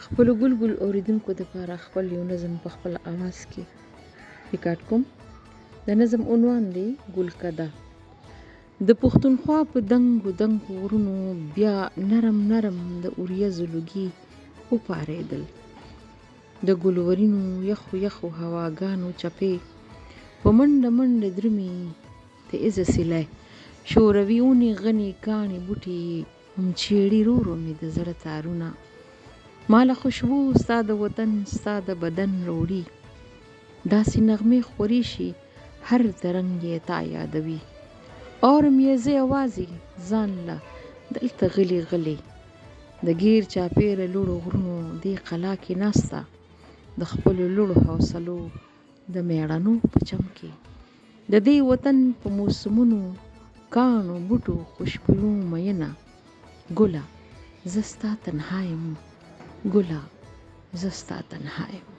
خپلو ګل اوریدونکو دپاره خپل یو نظم په خپل اواز کې ریکارډ کوم. د نظم عنوان دی ګلکده. د پښتونخوا په دنګو غرونو بیا نرم د اوریځو لوګي وپارېدل. د ګلورینو یخو هواګانو چپې په منډه درومي تیزه سیلی. شوروي اونې غني کاڼي بوټي هم چیړي رو مې د زړه تارونه. ماله خوشبو ستا د وطن ستا د بدن روړي. داسې نغمې خورې شي هر ترنګ یې تا یادوي. اورم یې زه یوازې ځان له دلته غلي د ګیر چاپېره لوړو غرونو دې قلا کې ناسته د خپلو لوړو حوصلو د مېړنو په چم کې. د دې وطن په موسمونو کاڼو بوټو خوشبویو مینه. ګله زه ستا تنها یم، ګله زه ستا تنها یم.